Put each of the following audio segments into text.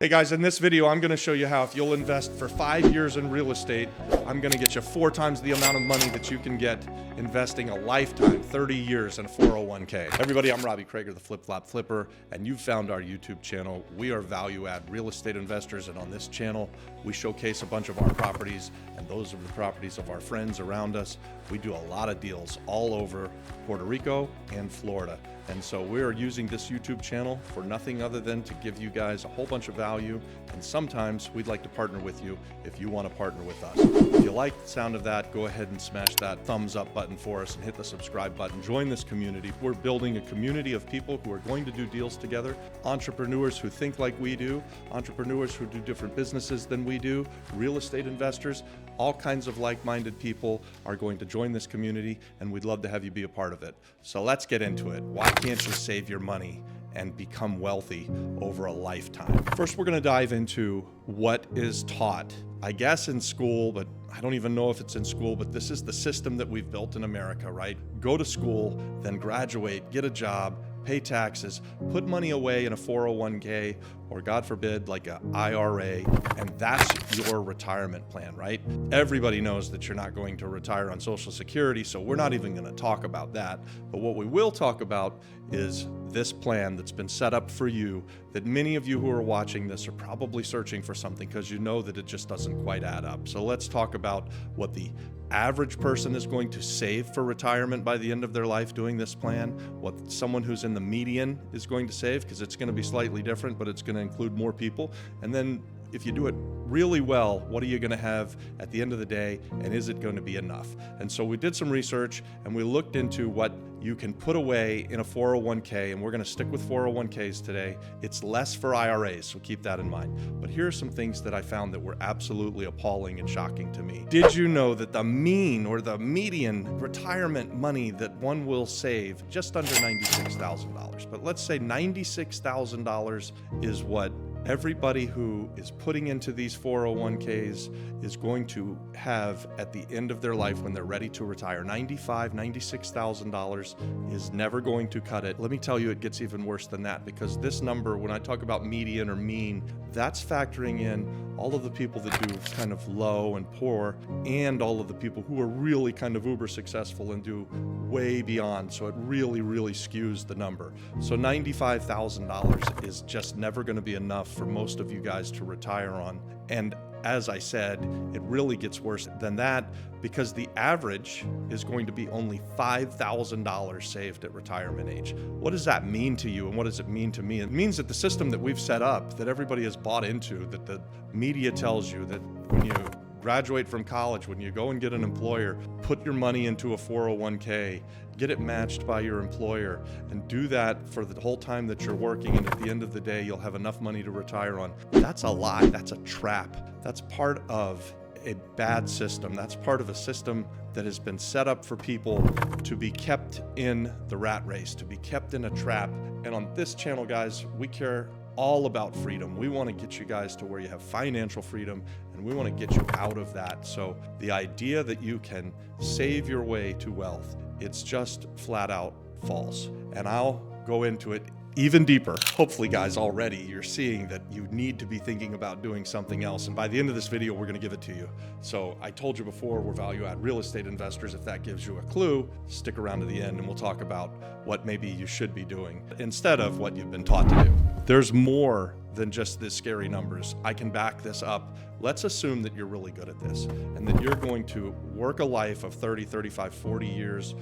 Hey guys, in this video, I'm gonna show you how if you'll invest for 5 years in real estate, I'm gonna get you 4 times the amount of money that you can get investing a lifetime, 30 years in a 401k. Everybody, I'm Robbie Crager, the Flip Flop Flipper, and you've found our YouTube channel. We are value add real estate investors, and on this channel, we showcase a bunch of our properties, and those are the properties of our friends around us. We do a lot of deals all over Puerto Rico and Florida. And so we're using this YouTube channel for nothing other than to give you guys a whole bunch of value. And sometimes we'd like to partner with you if you want to partner with us. If you like the sound of that, go ahead and smash that thumbs up button for us and hit the subscribe button. Join this community. We're building a community of people who are going to do deals together. Entrepreneurs who think like we do, entrepreneurs who do different businesses than we do, real estate investors, all kinds of like-minded people are going to join this community, and we'd love to have you be a part of it. So let's get into it. Why can't you save your money and become wealthy over a lifetime? First, we're going to dive into what is taught, I guess in school, but I don't even know if it's in school, but this is the system that we've built in America, right? Go to school, then graduate, get a job, pay taxes, put money away in a 401k, or God forbid, like an IRA, and that's your retirement plan, right? Everybody knows that you're not going to retire on Social Security, so we're not even going to talk about that. But what we will talk about is this plan that's been set up for you, that many of you who are watching this are probably searching for something because you know that it just doesn't quite add up. So let's talk about what the average person is going to save for retirement by the end of their life doing this plan, what someone who's in the median is going to save, because it's going to be slightly different, but it's going to include more people. And then if you do it really well, what are you going to have at the end of the day, and is it going to be enough? And so we did some research and we looked into what you can put away in a 401k, and we're going to stick with 401ks today. It's less for IRAs, so keep that in mind. But here are some things that I found that were absolutely appalling and shocking to me. Did you know that the mean or the median retirement money that one will save, just under $96,000, but let's say $96,000 is what everybody who is putting into these 401ks is going to have at the end of their life when they're ready to retire. $95,000, $96,000 is never going to cut it. Let me tell you, it gets even worse than that, because this number, when I talk about median or mean, that's factoring in all of the people that do kind of low and poor, and all of the people who are really kind of uber successful and do way beyond. So it really, really skews the number. So $95,000 is just never going to be enough for most of you guys to retire on. And as I said, it really gets worse than that, because the average is going to be only $5,000 saved at retirement age. What does that mean to you, and what does it mean to me? It means that the system that we've set up, that everybody has bought into, that the media tells you, that when you graduate from college, when you go and get an employer, put your money into a 401k, get it matched by your employer, and do that for the whole time that you're working, and at the end of the day, you'll have enough money to retire on. That's a lie. That's a trap. That's part of a bad system. That's part of a system that has been set up for people to be kept in the rat race, to be kept in a trap. And on this channel, guys, we care all about freedom. We want to get you guys to where you have financial freedom, and we want to get you out of that. So the idea that you can save your way to wealth, it's just flat out false. And I'll go into it even deeper. Hopefully, guys, already you're seeing that you need to be thinking about doing something else. And by the end of this video, we're going to give it to you. So I told you before, we're value add real estate investors. If that gives you a clue, stick around to the end and we'll talk about what maybe you should be doing instead of what you've been taught to do. There's more than just the scary numbers. I can back this up. Let's assume that you're really good at this and that you're going to work a life of 30, 35, 40 years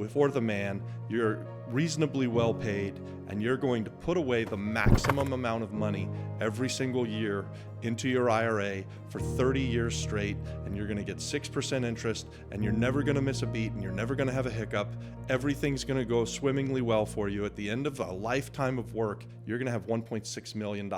for the man. You're reasonably well paid, and you're going to put away the maximum amount of money every single year into your IRA for 30 years straight, and you're going to get 6% interest, and you're never going to miss a beat, and you're never going to have a hiccup. Everything's going to go swimmingly well for you. At the end of a lifetime of work, you're going to have $1.6 million.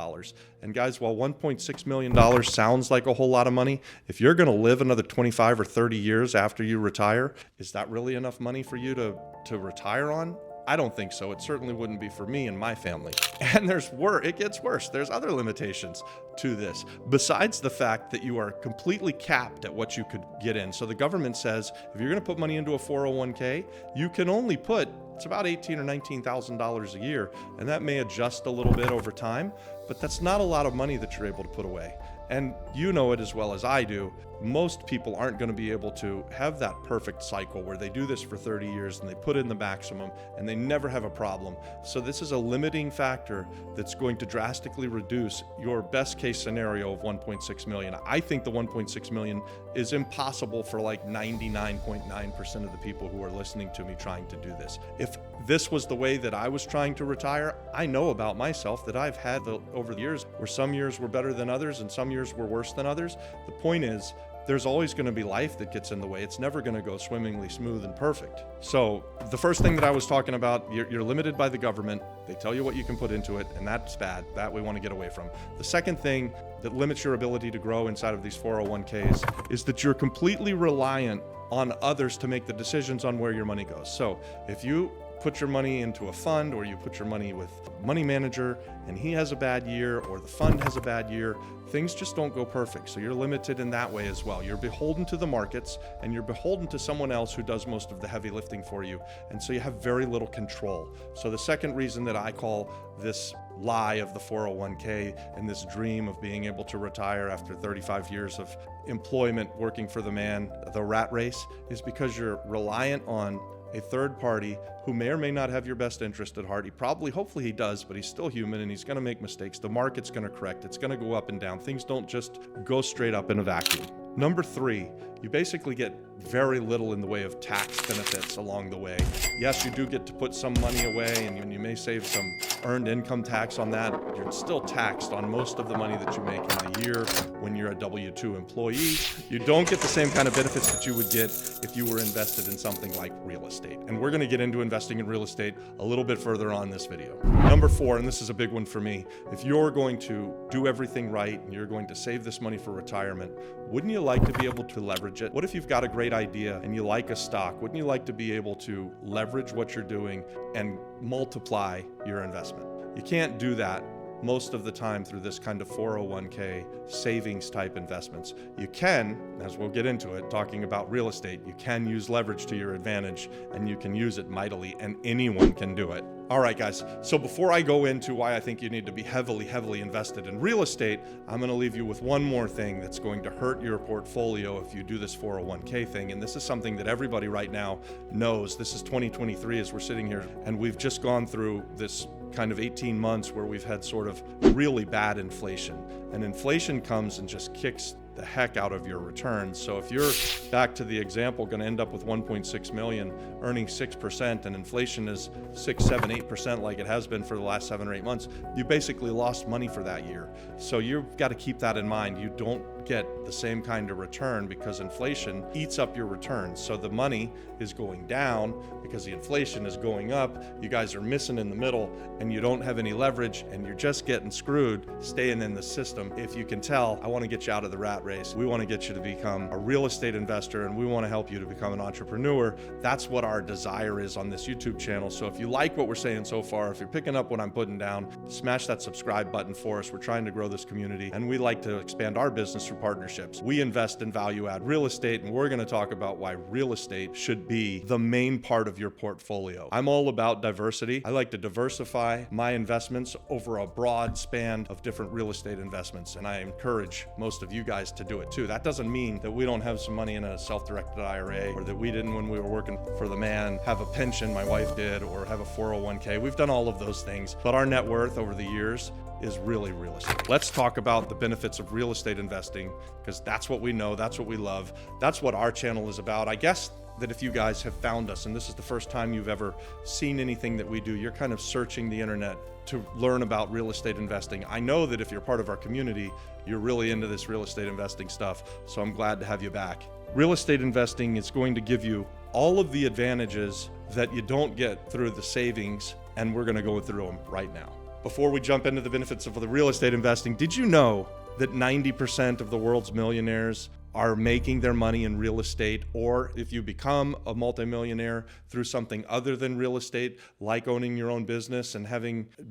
And guys, while $1.6 million sounds like a whole lot of money, if you're going to live another 25 or 30 years after you retire, is that really enough money for you to retire on? I don't think so. It certainly wouldn't be for me and my family. And it gets worse. There's other limitations to this, besides the fact that you are completely capped at what you could get in. So the government says, if you're going to put money into a 401k, you can only put, it's about $18,000 or $19,000 a year, and that may adjust a little bit over time, but that's not a lot of money that you're able to put away. And you know it as well as I do, most people aren't going to be able to have that perfect cycle where they do this for 30 years and they put in the maximum and they never have a problem. So this is a limiting factor that's going to drastically reduce your best case scenario of 1.6 million. I think the 1.6 million is impossible for like 99.9% of the people who are listening to me trying to do this. If this was the way that I was trying to retire, I know about myself that I've had over the years where some years were better than others and some years were worse than others. The point is, there's always going to be life that gets in the way. It's never going to go swimmingly smooth and perfect. So the first thing that I was talking about, you're limited by the government. They tell you what you can put into it, and that's bad. That we want to get away from. The second thing that limits your ability to grow inside of these 401ks is that you're completely reliant on others to make the decisions on where your money goes. So if you put your money into a fund, or you put your money with a money manager and he has a bad year, or the fund has a bad year, things just don't go perfect. So you're limited in that way as well. You're beholden to the markets, and you're beholden to someone else who does most of the heavy lifting for you. And so you have very little control. So the second reason that I call this lie of the 401k and this dream of being able to retire after 35 years of employment working for the man, the rat race, is because you're reliant on a third party who may or may not have your best interest at heart. Hopefully he does, but he's still human and he's going to make mistakes. The market's going to correct. It's going to go up and down. Things don't just go straight up in a vacuum. Number 3, you basically get very little in the way of tax benefits along the way. Yes, you do get to put some money away, and you may save some earned income tax on that. You're still taxed on most of the money that you make in the year when you're a W-2 employee. You don't get the same kind of benefits that you would get if you were invested in something like real estate. And we're going to get into investing in real estate a little bit further on this video. Number 4, and this is a big one for me, if you're going to do everything right and you're going to save this money for retirement, wouldn't you like to be able to leverage it? What if you've got a great idea and you like a stock? Wouldn't you like to be able to leverage what you're doing and multiply your investment? You can't do that most of the time through this kind of 401k savings type investments. You can, as we'll get into it, talking about real estate, you can use leverage to your advantage, and you can use it mightily, and anyone can do it. All right, guys, so before I go into why I think you need to be heavily invested in real estate, I'm going to leave you with one more thing that's going to hurt your portfolio if you do this 401k thing. And this is something that everybody right now knows. This is 2023 as we're sitting here, and we've just gone through this kind of 18 months where we've had sort of really bad inflation. And inflation comes and just kicks the heck out of your returns. So if you're, back to the example, going to end up with 1.6 million earning 6% and inflation is 6, 7, 8% like it has been for the last 7 or 8 months, you basically lost money for that year. So you've got to keep that in mind. You don't get the same kind of return because inflation eats up your returns. So the money is going down because the inflation is going up. You guys are missing in the middle and you don't have any leverage and you're just getting screwed staying in the system. If you can tell, I want to get you out of the rat race. We want to get you to become a real estate investor, and we want to help you to become an entrepreneur. That's what our desire is on this YouTube channel. So if you like what we're saying so far, if you're picking up what I'm putting down, smash that subscribe button for us. We're trying to grow this community, and we like to expand our business through partnerships. We invest in value add real estate, and we're going to talk about why real estate should be the main part of your portfolio. I'm all about diversity. I like to diversify my investments over a broad span of different real estate investments, and I encourage most of you guys to do it too. That doesn't mean that we don't have some money in a self-directed IRA, or that we didn't, when we were working for the man, have a pension, my wife did, or have a 401k. We've done all of those things, but our net worth over the years is really real estate. Let's talk about the benefits of real estate investing, because that's what we know, that's what we love, that's what our channel is about. I guess that if you guys have found us and this is the first time you've ever seen anything that we do, you're kind of searching the internet to learn about real estate investing. I know that if you're part of our community, you're really into this real estate investing stuff, so I'm glad to have you back. Real estate investing is going to give you all of the advantages that you don't get through the savings, and we're going to go through them right now. Before we jump into the benefits of the real estate investing, did you know that 90% of the world's millionaires are making their money in real estate, or if you become a multimillionaire through something other than real estate, like owning your own business and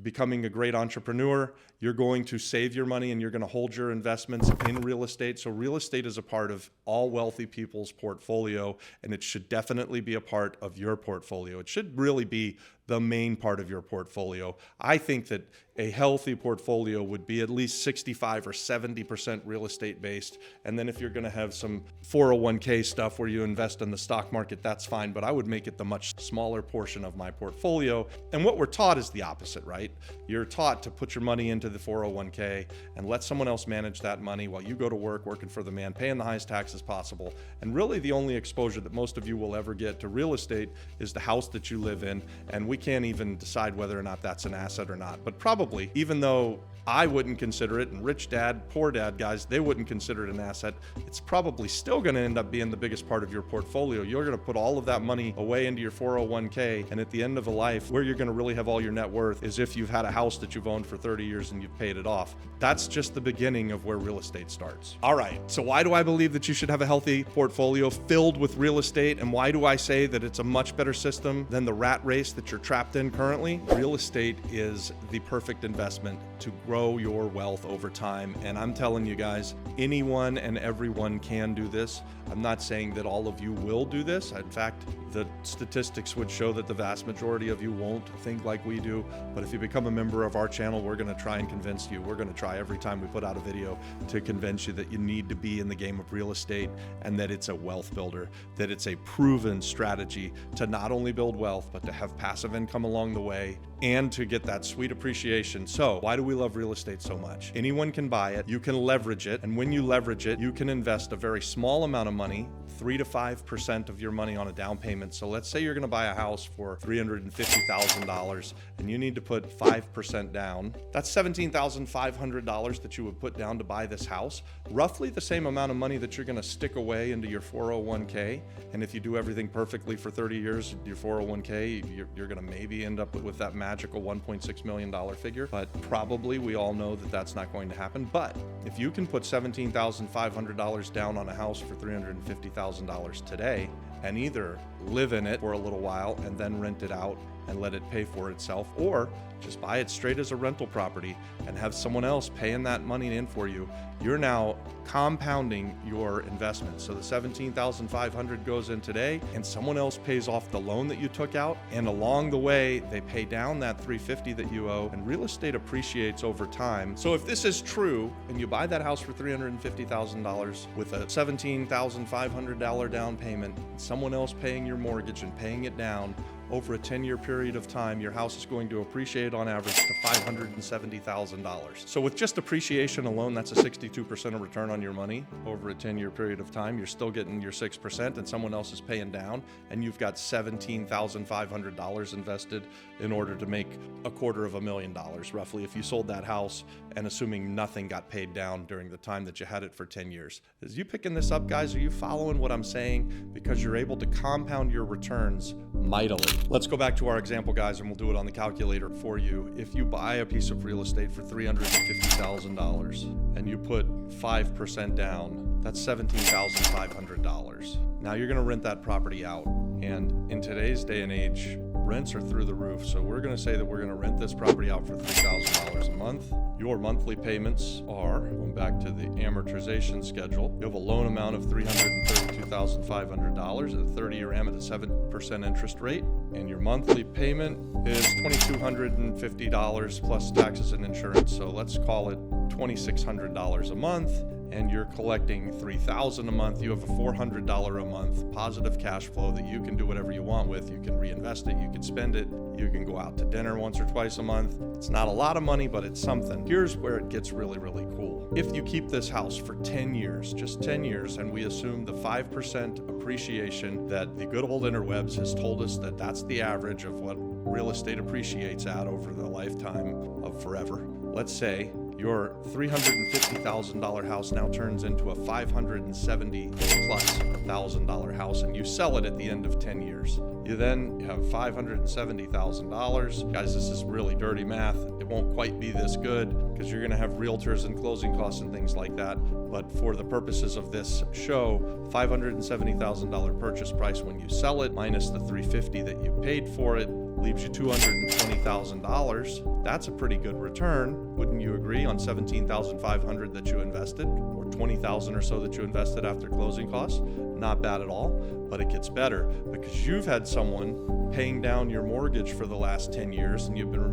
becoming a great entrepreneur, you're going to save your money and you're going to hold your investments in real estate. So real estate is a part of all wealthy people's portfolio, and it should definitely be a part of your portfolio. It should really be the main part of your portfolio. I think that a healthy portfolio would be at least 65 or 70% real estate based. And then if you're going to have some 401k stuff where you invest in the stock market, that's fine. But I would make it the much smaller portion of my portfolio. And what we're taught is the opposite, right? You're taught to put your money into the 401k and let someone else manage that money while you go to work, working for the man, paying the highest taxes possible. And really the only exposure that most of you will ever get to real estate is the house that you live in. And we can't even decide whether or not that's an asset or not. But probably, even though I wouldn't consider it, and rich dad, poor dad guys, they wouldn't consider it an asset, it's probably still going to end up being the biggest part of your portfolio. You're going to put all of that money away into your 401k, and at the end of a life, where you're going to really have all your net worth is if you've had a house that you've owned for 30 years and you've paid it off. That's just the beginning of where real estate starts. All right, so why do I believe that you should have a healthy portfolio filled with real estate, and why do I say that it's a much better system than the rat race that you're trapped in currently? Real estate is the perfect investment to grow your wealth over time. And I'm telling you guys, anyone and everyone can do this. I'm not saying that all of you will do this. In fact, the statistics would show that the vast majority of you won't think like we do. But if you become a member of our channel, we're going to try and convince you. We're going to try every time we put out a video to convince you that you need to be in the game of real estate and that it's a wealth builder, that it's a proven strategy to not only build wealth, but to have passive income along the way and to get that sweet appreciation. So why do we love real estate so much? Anyone can buy it. You can leverage it. And when you leverage it, you can invest a very small amount of money, 3 to 5% of your money on a down payment. So let's say you're going to buy a house for $350,000 and you need to put 5% down. That's $17,500 that you would put down to buy this house. Roughly the same amount of money that you're going to stick away into your 401k. And if you do everything perfectly for 30 years, your 401k, you're going to maybe end up with that magical $1.6 million figure. But probably we all know that that's not going to happen. But if you can put $17,500 down on a house for $350,000 today and either live in it for a little while and then rent it out and let it pay for itself, or just buy it straight as a rental property and have someone else paying that money in for you, you're now compounding your investment. So the $17,500 goes in today and someone else pays off the loan that you took out, and along the way they pay down that $350,000 that you owe, and real estate appreciates over time. So if this is true and you buy that house for $350,000 with a $17,500 down payment, someone else paying your mortgage and paying it down, over a 10-year period of time, your house is going to appreciate on average to $570,000. So with just appreciation alone, that's a 62% of return on your money over a 10-year period of time. You're still getting your 6% and someone else is paying down, and you've got $17,500 invested in order to make $250,000 roughly if you sold that house, and assuming nothing got paid down during the time that you had it for 10 years. Is you picking this up, guys? Are you following what I'm saying? Because you're able to compound your returns mightily. Let's go back to our example, guys, and we'll do it on the calculator for you. If you buy a piece of real estate for $350,000 and you put 5% down, that's $17,500. Now you're going to rent that property out. And in today's day and age, rents are through the roof. So we're going to say that we're going to rent this property out for $3,000 a month. Your monthly payments are, going back to the amortization schedule, you have a loan amount of $332,500 at a 30-year am at a 7% interest rate. And your monthly payment is $2,250 plus taxes and insurance. So let's call it $2,600 a month. And you're collecting $3,000 a month. You have a $400 a month positive cash flow that you can do whatever you want with. You can reinvest it, you can spend it, you can go out to dinner once or twice a month. It's not a lot of money, but it's something. Here's where it gets really, really cool. If you keep this house for 10 years, just 10 years, and we assume the 5% appreciation that the good old interwebs has told us that that's the average of what real estate appreciates at over the lifetime of forever. Let's say your $350,000 house now turns into a $570,000+ house, and you sell it at the end of 10 years. You then have $570,000. Guys, this is really dirty math. It won't quite be this good because you're going to have realtors and closing costs and things like that. But for the purposes of this show, $570,000 purchase price when you sell it minus the $350,000 that you paid for it leaves you $220,000. That's a pretty good return, wouldn't you agree, on $17,500 that you invested, or $20,000 or so that you invested after closing costs? Not bad at all, but it gets better because you've had someone paying down your mortgage for the last 10 years, and you've been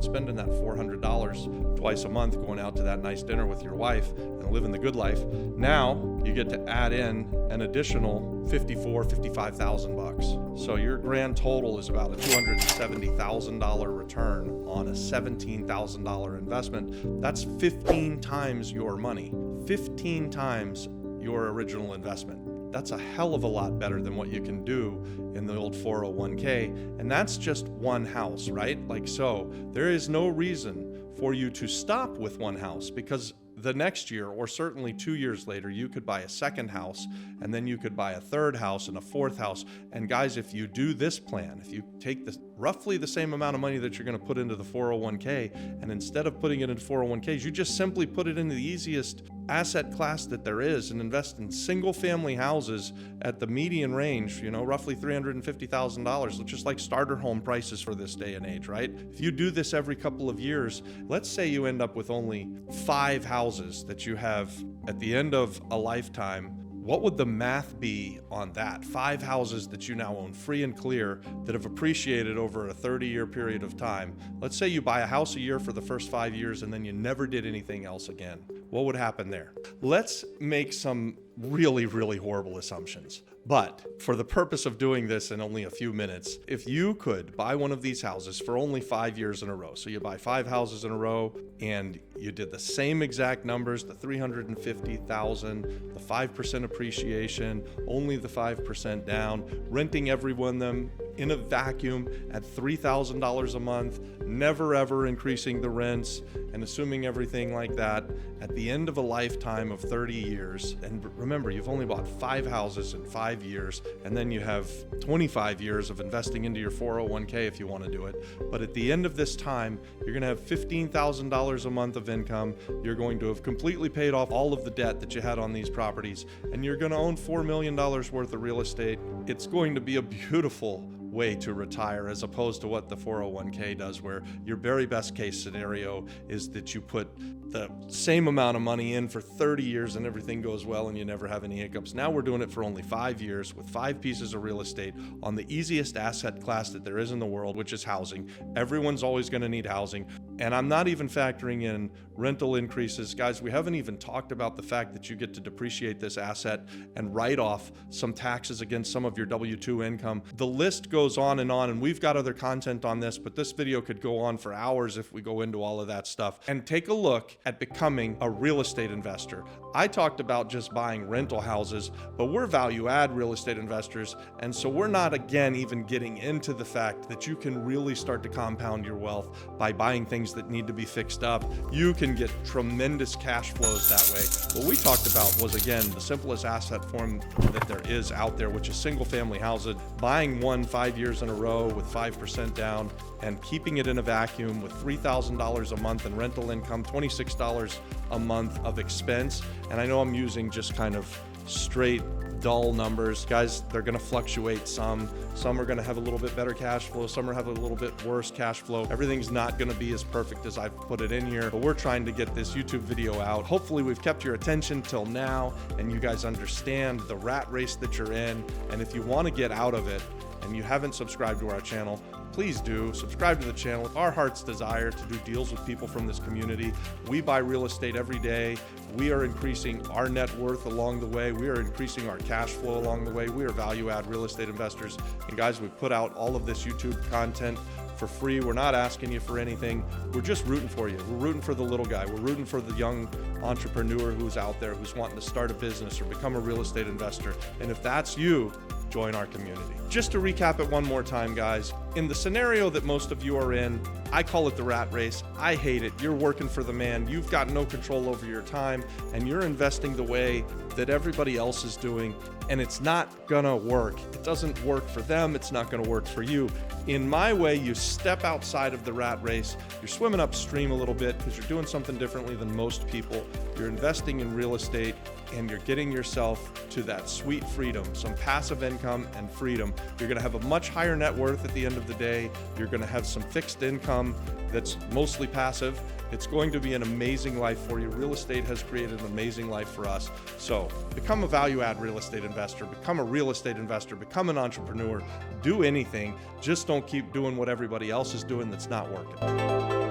spending that $400 twice a month going out to that nice dinner with your wife and living the good life. Now you get to add in an additional $55,000. So your grand total is about a $270,000 return on a $17,000 investment. That's 15 times your money, 15 times your original investment. That's a hell of a lot better than what you can do in the old 401k. And that's just one house, right? Like, so there is no reason for you to stop with one house, because the next year, or certainly 2 years later, you could buy a second house, and then you could buy a third house and a fourth house. And guys, if you do this plan, if you take roughly the same amount of money that you're going to put into the 401k, and instead of putting it into 401ks, you just simply put it into the easiest asset class that there is and invest in single family houses at the median range, roughly $350,000, just like starter home prices for this day and age, right? If you do this every couple of years, let's say you end up with only 5 houses that you have at the end of a lifetime. What would the math be on that? 5 houses that you now own free and clear that have appreciated over a 30-year period of time. Let's say you buy a house a year for the first 5 years and then you never did anything else again. What would happen there? Let's make some really, really horrible assumptions. But for the purpose of doing this in only a few minutes, if you could buy one of these houses for only 5 years in a row, so you buy 5 houses in a row and you did the same exact numbers, the $350,000, the 5% appreciation, only the 5% down, renting every one of them in a vacuum at $3,000 a month, never ever increasing the rents, and assuming everything like that, at the end of a lifetime of 30 years, and remember, you've only bought 5 houses in 5 years, and then you have 25 years of investing into your 401k if you want to do it. But at the end of this time, you're going to have $15,000 a month of income. You're going to have completely paid off all of the debt that you had on these properties, and you're going to own $4 million worth of real estate. It's going to be a beautiful way to retire, as opposed to what the 401k does, where your very best case scenario is that you put the same amount of money in for 30 years and everything goes well and you never have any hiccups. Now we're doing it for only 5 years with 5 pieces of real estate on the easiest asset class that there is in the world, which is housing. Everyone's always going to need housing. And I'm not even factoring in rental increases. Guys, we haven't even talked about the fact that you get to depreciate this asset and write off some taxes against some of your W-2 income. The list goes on, and we've got other content on this, but this video could go on for hours if we go into all of that stuff. And take a look at becoming a real estate investor. I talked about just buying rental houses, but we're value add real estate investors, and so we're not, again, even getting into the fact that you can really start to compound your wealth by buying things that need to be fixed up. You can get tremendous cash flows that way. What we talked about was, again, the simplest asset form that there is out there, which is single family houses, buying one 5 years in a row with 5% down and keeping it in a vacuum with $3,000 a month in rental income, $26 a month of expense. And I know I'm using just kind of straight dull numbers. Guys, they're going to fluctuate some. Some are going to have a little bit better cash flow. Some are have a little bit worse cash flow. Everything's not going to be as perfect as I've put it in here, but we're trying to get this YouTube video out. Hopefully we've kept your attention till now and you guys understand the rat race that you're in. And if you want to get out of it and you haven't subscribed to our channel, please do subscribe to the channel. Our heart's desire to do deals with people from this community. We buy real estate every day. We are increasing our net worth along the way. We are increasing our cash flow along the way. We are value add real estate investors. And guys, we put out all of this YouTube content for free. We're not asking you for anything. We're just rooting for you. We're rooting for the little guy. We're rooting for the young entrepreneur who's out there, who's wanting to start a business or become a real estate investor. And if that's you, join our community. Just to recap it one more time, guys, in the scenario that most of you are in, I call it the rat race. I hate it. You're working for the man. You've got no control over your time, and you're investing the way that everybody else is doing, and it's not gonna work. It doesn't work for them. It's not gonna work for you. In my way, you step outside of the rat race. You're swimming upstream a little bit because you're doing something differently than most people. You're investing in real estate, and you're getting yourself to that sweet freedom, some passive income and freedom. You're gonna have a much higher net worth at the end of the day. You're gonna have some fixed income that's mostly passive. It's going to be an amazing life for you. Real estate has created an amazing life for us. So become a value-add real estate investor, become a real estate investor, become an entrepreneur, do anything. Just don't keep doing what everybody else is doing that's not working.